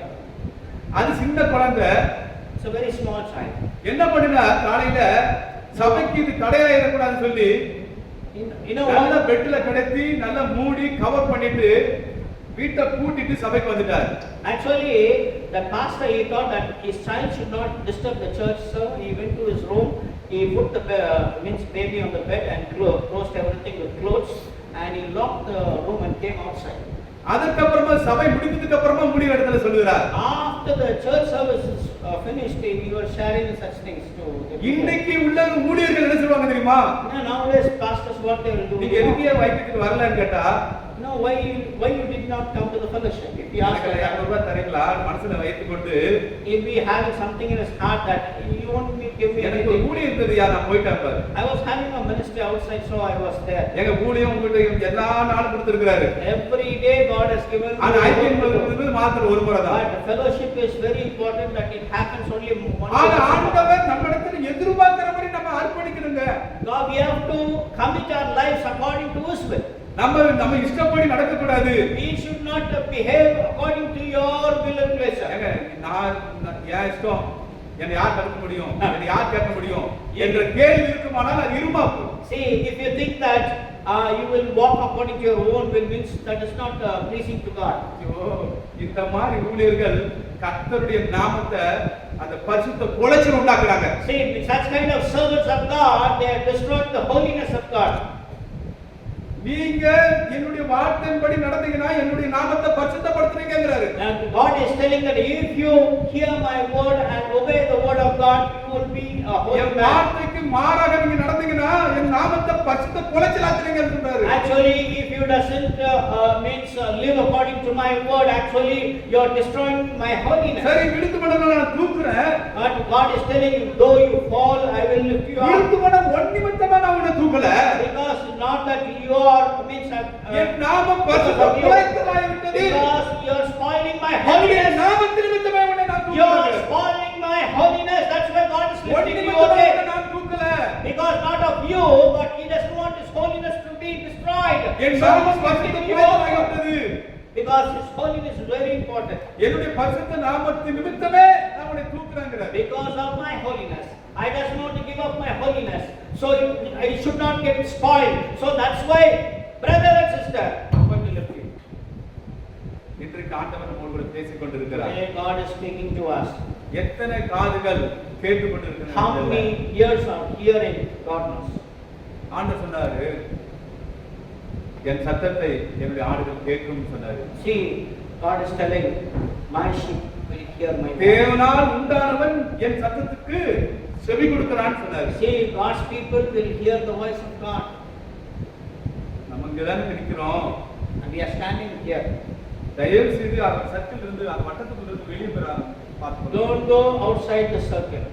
அது சின்ன குழந்தை. It's a very small child. என்ன பண்ணினா காலையில சபைக்கு இது தடையாயிடக்கூடாதுன்னு சொல்லி நல்ல பெட்ல கிடத்தி நல்ல மூடி கவர் பண்ணிட்டு வீட்டை பூட்டிட்டு சபைக்கு வந்துட்டார். Actually the pastor he thought that his child should not disturb the church, so he went to his room. He put the baby on the bed and closed everything with clothes and he locked the room and came outside. அதற்கு அப்புறமா சபை முடிந்ததுக்கு அப்புறமா முடிவு எடுத்தல சொல்லுகிறார். After the church service is finished, we were sharing such things to இன்னைக்கு உள்ள ஊழியர்கள் என்ன சொல்வாங்க தெரியுமா? nowadays pastors what they will do. நீங்க எதுக்கே வைக்கிறதுக்கு வரலன்னு கேட்டா No, why you did not come to the fellowship? If he asked எனக்கு like that, 200 ரூபாய் தரீங்களா மனசுல வைத்துக்கொண்டு if he having something in his heart that you won't give me எனக்கு ஒரு anything. ஊழியம் இருந்தது நான் போயிட்டேன் பாரு. I was having a ministry outside, so I was there. எங்க ஊழியம் உங்ககிட்ட எல்லா நாளும் கொடுத்திருக்கிறாரு. Every day God has given me. ஆனா ஐக்கியம் என்பது மாத்திரம் ஒரு முறை தான். But the fellowship is very important that it happens only once. ஆனா ஆண்டவர் நம்மிடத்தில் எதிர்பார்க்கிறபடி நம்ம அர்ப்பணிக்கணுங்க. God, we have to commit our lives according to His will. நம்ம இஷ்டப்படி நடக்க கூடாது. We should not behave according to your will and pleasure. ஏங்க நான் ஏன் இஷ்டம் என்ன யார் தடுக்க முடியும் என்ன யார் கேட்க முடியும் என்ற கேள்வி இருக்குமானால் அது இருமாப்பு. See, if you think that you will walk according to your own will, means that is not pleasing to God. ஐயோ இந்த மாதிரி ஊழியர்கள் கர்த்தருடைய நாமத்தை அந்த பரிசுத்த குலைச்சல் உண்டாக்குறாங்க. See, such kind of servants of God, they are destroying the holiness of God. நீங்க என்னுடைய வார்த்தையின்படி நடந்தீங்கன்னா என்னுடைய நாமத்தை பரிசுத்தப்படுத்துறீங்கங்கறாரு. And God is telling that if you hear my word and obey the word of God, you will be a holy N man. வார்த்தைக்கு மாறாக நீங்க நடந்தீங்கன்னா என் நாமத்தை பரிசுத்த குலைச்சலாக்குறீங்கன்னு சொல்றாரு. Actually, if you doesn't live according to my word, actually you are destroying my holiness. சரி விழுந்து போனா நான் தூக்குறேன். But God is telling you, though you fall, I will lift you up. விழுந்து போனா ஒன்னிமத்தமா நான் உன்னை தூக்கல. Because not that you are என் நாமம் பரிசுத்த குலைச்சலாய் விட்டது. because you are spoiling my என்னுடைய holiness. நாமத்தின் நிமித்தமே உன்னை நான் You are தூக்குறேன். spoiling my holiness. That's why God is lifting you ஒன்னிமத்தமா away. நான் தூக்கல. Because not of you, but He doesn't want His holiness to be destroyed. N So நாமம் He is பரிசுத்த lifting you குலைச்சலாய் up. விட்டது. Because His holiness is very important. என்னுடைய பரிசுத்த நாமத்தின் நிமித்தமே நான் உன்னை தூக்குறேங்கறாரு. Because of my holiness, I doesn't want to give up my holiness. So I should not get spoiled. So that's why, brother and sister, I'm going to lift you. இன்றைக்கு ஆண்டவர் நம்மோடு கூட பேசிக் கொண்டிருக்கிறார். Today God is speaking to us. எத்தனை காதுகள் கேட்டுக்கொண்டிருக்கின்றன? How many ears are hearing? God knows. ஆண்டவர் சொன்னாரு என் சத்தத்தை என்னுடைய ஆடுகள் கேட்கும்னு சொன்னாரு. See, God is telling, my sheep will hear my voice. தேவனால் உண்டானவன் என் சத்தத்துக்கு செவி கொடுக்கிறான்னு சொன்னாரு. See, God's people will hear the voice of God. நம்ம இங்கதானே நிக்கிறோம். And we are standing here. தயவு செய்து அந்த சர்க்கிள் இருந்து அந்த வட்டத்துக்குள்ள இருந்து வெளியே பார்த்து Don't go outside the circle,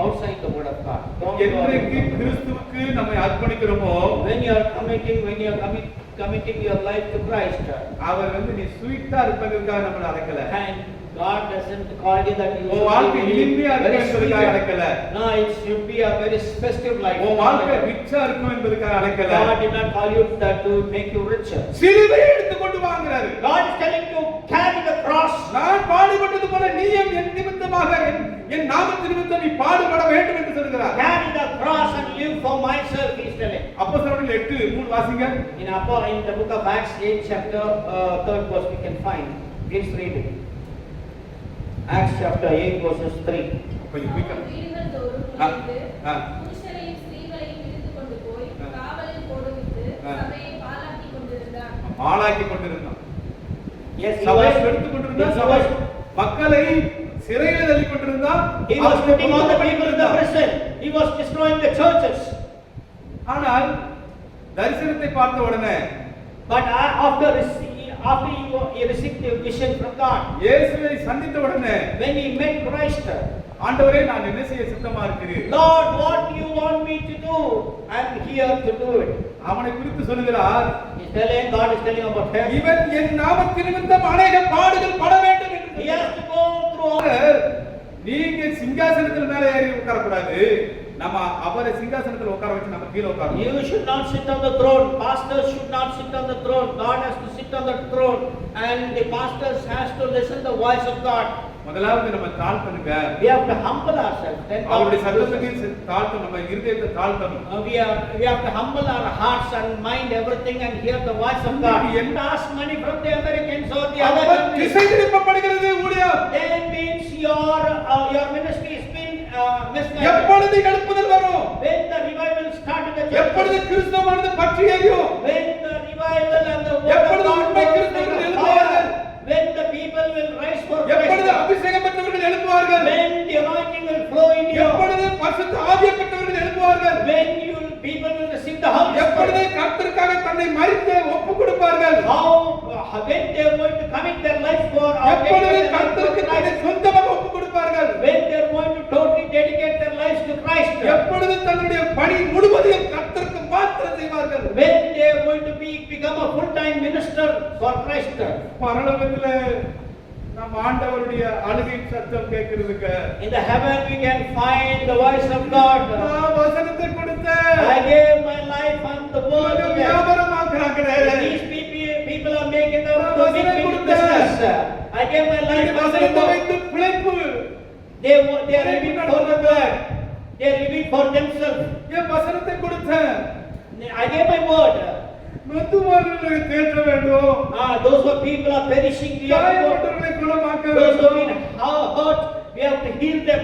outside the word of God. Don't go என்றைக்கு outside. கிறிஸ்துவுக்கு நம்மை அர்ப்பணிக்கிறோமோ When you are committing your life to Christ, அவர் நீ ஸ்வீட்டா இருப்பதற்காக நம்மளை அழைக்கல. and God doesn't call you that you உன் வாழ்க்கை should be இனிமையா very இருக்கும் என்பதற்காக sweet. அழைக்கல. No, it should be a very festive life. உன் வாழ்க்கை ரிச்சா இருக்கும் என்பதற்காக அழைக்கல. God did not call you that to make you richer. சிலுவையை எடுத்து கொண்டு வாங்குறாரு. God is telling you, carry the cross. நான் பாடுபட்டது போல நீயும் என் நிமித்தமாக என் நாமத்தின் நிமித்தம் நீ பாடுபட வேண்டும் என்று சொல்கிறார். Carry the cross and live for myself, he is telling. அப்போஸ்தலர்கள் 8:3 வாசிங்க. In the book of Acts 8 chapter 3rd verse we can find. Please read it. Acts chapter 8 verses 3. கொஞ்சம் குயிக்கா. வீடுகள் தோறும் ஆ, நுழைந்து, ஆ. புருஷரையும் ஸ்திரீகளையும் இழுத்து கொண்டு போய் ஆ. காவலில் போடுவித்து ஆ. சபையை பாழாக்கிக் கொண்டிருந்தார். ஆளாக்கி கொண்டிருந்தான். Yes, he சபையை was, எடுத்து கொண்டிருந்தான். he சபை was, மக்களை சிறையில் தள்ளி கொண்டிருந்தான். he was putting all the people in the prison. He was destroying the churches. ஆனால் தரிசனத்தை பார்த்த உடனே But after he received the vision from God, இயேசுவை சந்தித்த உடனே when he met Christ, ஆண்டவரே நான் என்ன செய்ய சித்தமா இருக்கிறேன். Lord, what do you want me to do? I'm here to do it. அவனை குறித்து சொல்கிறார். He's telling, God is telling about him. இவன் என் நாமத்தின் நிமித்தம் அநேக பாடுகள் பட வேண்டும் என்று He has to go through. நீங்க சிங்காசனத்தில் மேல ஏறி உட்கார கூடாது. நம்ம அவரை சிங்காசனத்தில் உட்கார வச்சு நம்ம கீழே உட்காரணும். You should not sit on the throne. Pastors should not sit on the throne. God has to sit on the throne, and the pastors has to listen the voice of God. முதலாவது நம்ம தாழ்த்தணுங்க. We have to humble ourselves. Then God அவருடைய will சத்தத்துக்கு use us. தாழ்த்தணும். நம்ம இருதயத்தை தாழ்த்தணும். We have to humble our hearts and mind everything and hear the voice of God. And ask money from the Americans or the other அப்ப countries. திசை திருப்பப்படுகிறது ஊழியம். Then means your ministry has been misguided. எப்பொழுது எழுப்புதல் வரும்? When the revival started the church. எப்பொழுது கிறிஸ்துவானது பற்றி எரியும்? When the revival and the word of எப்பொழுது God உண்மை will கிறிஸ்தவர்கள் take எழுப்புவார்கள்? fire. When the people will rise for எப்பொழுது Christ. அபிஷேகம் பெற்றவர்கள் எழுப்புவார்கள்? When the anointing will flow in you. எப்பொழுது பரிசுத்த ஆவியை பெற்றவர்கள் எழுப்புவார்கள்? When people will receive the Holy எப்பொழுது Spirit. கர்த்தருக்காக தன்னை மறிக்க ஒப்பு கொடுப்பார்கள்? When they are going to commit their life for எப்பொழுது கர்த்தருக்கு தன்னை சொந்தமாக ஒப்பு கொடுப்பார்கள்? when they are going to totally dedicate their lives to Christ, எப்பொழுது தன்னுடைய பணி முழுவதையும் கர்த்தருக்கு மாத்திரம் செய்வார்கள்? when they are going to become a full-time minister for Christ. பரலோகத்துல நம் ஆண்டவருடைய அழுகையின் சத்தம் கேட்கிறதுக்கு In the heaven we can find the voice of God. நான் வசனத்தை கொடுத்தேன். I gave my life on the word. வியாபாரமாக்குறாங்களே. These people are making the big business. I gave my life on the வசனத்தை word. வைத்து பிழைப்பு. They are living for the word. They are living for themselves. என் வசனத்தை கொடுத்தேன். I gave my word. நொந்துவார்களை தேற்ற வேண்டும். Those who people are perishing, we have to காயப்பட்டவர்களை குணமாக்க those who வேண்டும். have been hurt, we have to heal them.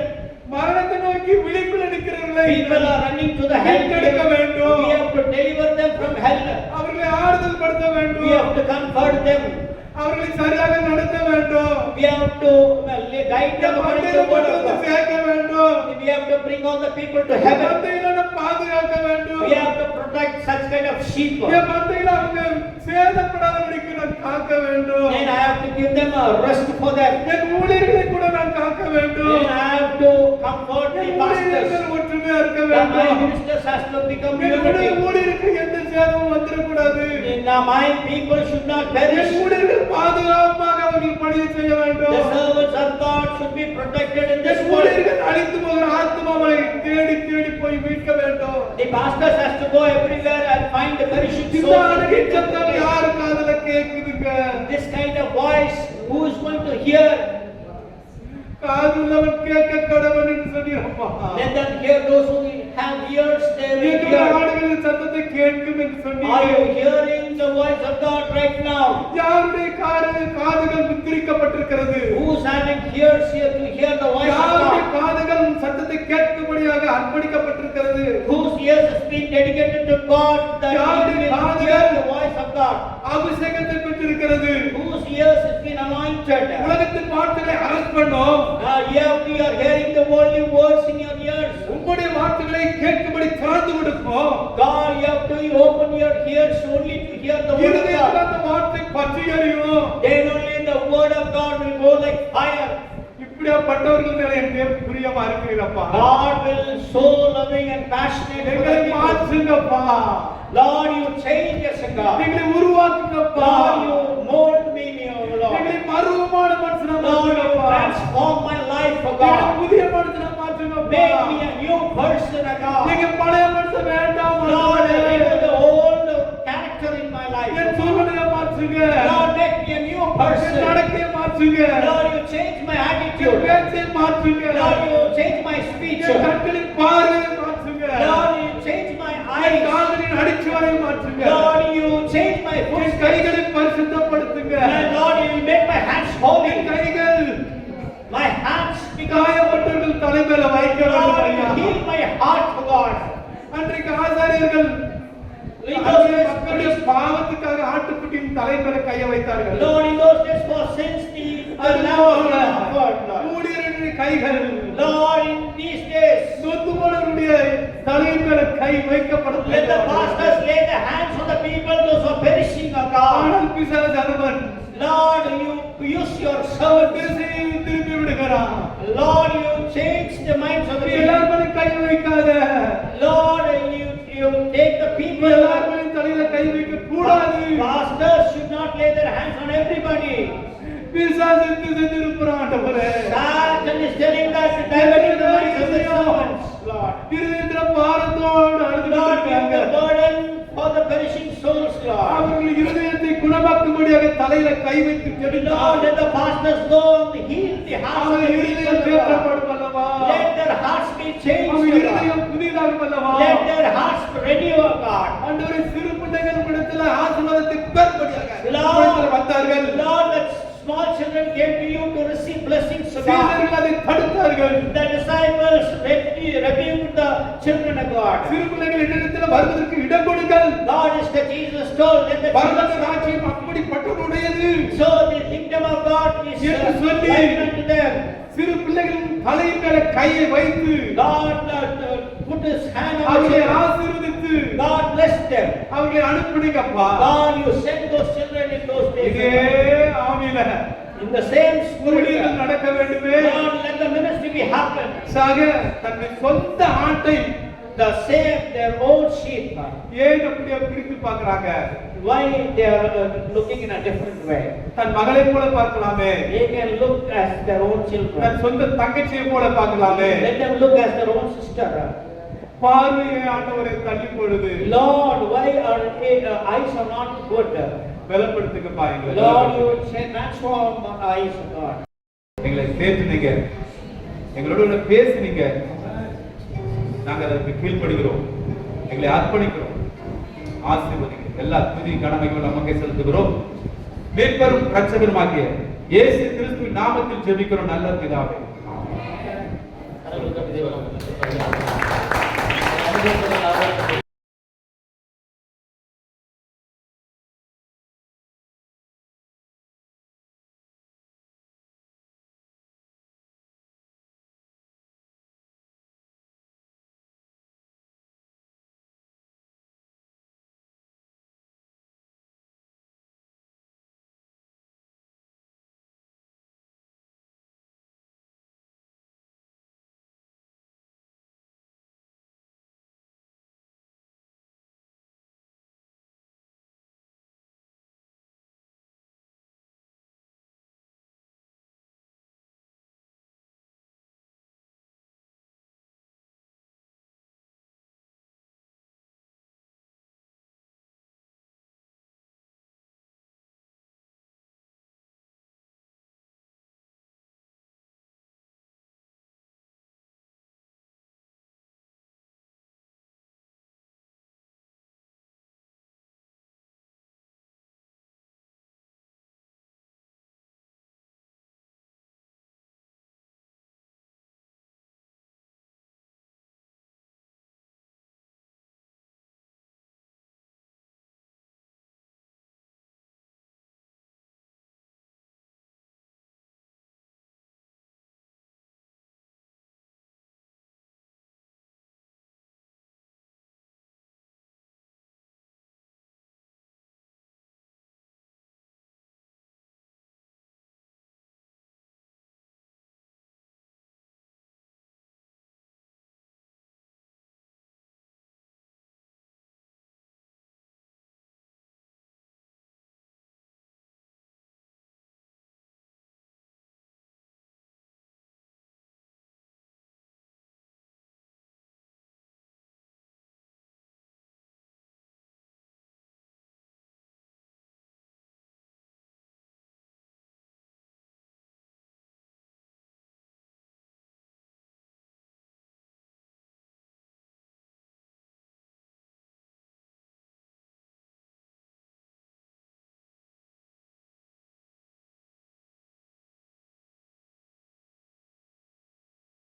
மரணத்தை நோக்கி விழிப்பில் நிற்கிறவர்களை People are running to the hell. மீட்டெடுக்க வேண்டும். We have to deliver them from hell. அவர்களை ஆறுதல் படுத்த We வேண்டும். have to comfort them. அவர்களை சரியாக நடத்த வேண்டும். We have to guide them according to the word of God. சேர்க்க வேண்டும். We have to bring all the people to heaven. மந்தையில நாம் பாதுகாக்க வேண்டும். We have to protect such kind of sheep. என் மந்தையில அவங்க சேதப்படாதபடிக்கு நான் காக்க வேண்டும். Then I have to give them a rest for them. என் ஊழியர்களை கூட நான் காக்க வேண்டும். Then I have to comfort the N pastors. ஊழியர்கள் ஒற்றுமையா இருக்க My வேண்டும். ministers has to become என்னுடைய unity. ஊழியருக்கு எந்த சேதமும் வந்துடக்கூடாது. My people should not N perish. ஊழியர்கள் பாதுகாப்பாக அவர்கள் பணியை செய்ய வேண்டும். The servants of God should be protected in this N world. ஊழியர்கள் அழித்து போகிற ஆத்மாவை தேடி தேடி போய் மீட்க வேண்டும். The pastors has to go everywhere and find the perishing இந்த souls. அழுகை சத்தம் யாரு காதுல கேக்குதுங்க? This kind of voice, who is going to hear? காதுள்ளவன் கேட்க கடவன் என்று சொன்னீரப்பா. Let them hear. Those who have ears, they will நீங்க hear. ஆடுகளின் சத்தத்தை கேட்கும் என்று Are சொன்னீங்க. you hearing the voice of God right now? யாருடைய காதுகள் முத்திரிக்கப்பட்டிருக்கிறது? Who's having ears here to hear the voice of யாருடைய God? காதுகள் சத்தத்தை கேட்கும்படியாக அர்ப்பணிக்கப்பட்டிருக்கிறது? Whose ears has been dedicated to God that he will hear the voice of God? அபிஷேகத்தை பெற்றிருக்கிறது. Whose ears has been anointed? உலகத்தின் வார்த்தைகளை arrest பண்ணோம். You are hearing the worldly words in your ears. உங்களுடைய வார்த்தைகளை கேட்கும்படி திறந்து கொடுப்போம். God, you have to open your ears only to hear the word of இருதயத்தில் God. அந்த வார்த்தை பற்றி எரியும். Then only the word of God will go like fire. இப்படியாப்பட்டவர்கள் மேல என் பேர் பிரியமா இருக்கிறீரப்பா. God will so loving and passionate for எங்களை the people. மாற்றுங்கப்பா. Lord, you change us, God. எங்களை உருவாக்குங்கப்பா. Lord, you mold me, O Lord. எங்களை மறுரூபமான மனுஷனா Lord, you மாற்றுங்கப்பா. transform my life, O எங்களை God. புதிய மனுஷனா மாற்றுங்கப்பா. Make me a new person, O God. நீங்க பழைய மனுஷன் வேண்டாம் Lord, ஆண்டவரே. remove the old character in my life. என் சூழ்நிலையை மாற்றுங்க. Lord, make me a new N person. நடக்கையை மாற்றுங்க. Lord, you change my N attitude. பேச்சை மாற்றுங்க. Lord, you change my speech. என் கண்களின் பார்வையை மாற்றுங்க. Lord, you change my N eyes. கால்களின் அடிச்சுவரை மாற்றுங்க. Lord, you change my N footsteps. கைகளை பரிசுத்தப்படுத்துங்க. And Lord, you will make my hands N holy. கைகள் My hands become. காயப்பட்டவர்கள் தலைமையில வைக்க வேண்டும் Lord, ஐயா. you heal my heart, O God. அன்றைக்கு ஆசாரியர்கள் In those days, மக்களுடைய பாவத்துக்காக ஆட்டுக்குட்டியின் தலைமையில கையை வைத்தார்கள். Lord, in those days for sins, the lamb was offered, Lord. ஊழியர்களுடைய கைகள் Lord, in these days, சொத்து போனவருடைய தலையின் மேல கை வைக்கப்படும். let the pastors lay their hands on the people, those who are perishing, O God. ஆனால் பிசாசு Hanuman Lord, you use your servant. திசையை திருப்பி விடுகிறான். Lord, you change the minds of the people. எல்லாரும் கை வைக்காத. Lord, you take the people. எல்லாரும் தலையில கை வைக்க கூடாது. Pastors should not lay their hands on everybody. பிசாசு திசை திருப்புறான் ஆண்டவரே. Satan is telling us to divert the minds of the servants, Lord. இருதயத்துல பாரத்தோடு அழுது Lord, give இருக்காங்க. the burden for the perishing souls, Lord. அவர்கள் இருதயத்தை குணமாக்கும்படியாக தலையில கை வைத்து Lord, ஜெபித்தார். let the pastors go and heal the hearts of அவர்கள் the இருதயம் people, Lord. தேற்றப்படும் அல்லவா? Let their hearts be changed, அவர்கள் Lord. இருதயம் புதிதாகும் அல்லவா? Let their hearts renew, O God. ஆண்டவரே, சிறு பிள்ளைகள் இடத்துல ஆசீர்வாதத்தை பெறும்படியாக Lord, உம்மிடத்தில் வந்தார்கள். Lord, that small children came to you to receive blessings, O God. சீடர்கள் அதை தடுத்தார்கள். The disciples rebuked the children of God. சிறு பிள்ளைகள் இடத்துல வருவதற்கு இடம் கொடுங்கள். Lord, as the Jesus told, let the பரலோக children ராஜ்யம் அப்படிப்பட்டவருடையது. so the kingdom of God is என்று சொல்லி likened unto them. சிறு பிள்ளைகளின் தலையின் மேல கையை வைத்து God put his hand on the அவர்களை children. ஆசீர்வதித்து God blessed them. அவர்களை அனுப்புனீங்கப்பா. God, you sent those children in those இதே days. ஆவியில In the same spirit, ஊழியங்கள் நடக்க வேண்டுமே. Lord, let the ministry be happen. சாக தன்னுடைய சொந்த ஆட்டை The same, their own sheep. ஏன் அப்படியே பிரித்து பார்க்கறாங்க? Why they are looking in a different way? தன் மகளை போல பார்க்கலாமே. They can look as their own children. தன் சொந்த தங்கச்சியை போல பார்க்கலாமே. Let them look as their own sister. பார்வையை ஆண்டவரை தள்ளி போடுது. Lord, why our eyes are not good? பலப்படுத்துங்கப்பா எங்களை. Lord, you transform our eyes, God. எங்களை தேற்றினீங்க, எங்களோட பேசினீங்க, நாங்கள் அதற்கு கீழ்ப்படுகிறோம், எங்களை அர்ப்பணிக்கிறோம். ஆசீர்வதிங்க. எல்லா துதி கனமைகள் நமக்கே செலுத்துகிறோம். மீட்பரும் இரட்சகருமாகிய இயேசு கிறிஸ்துவின் நாமத்தில் ஜெபிக்கிறோம் நல்ல பிதாவே. Amen.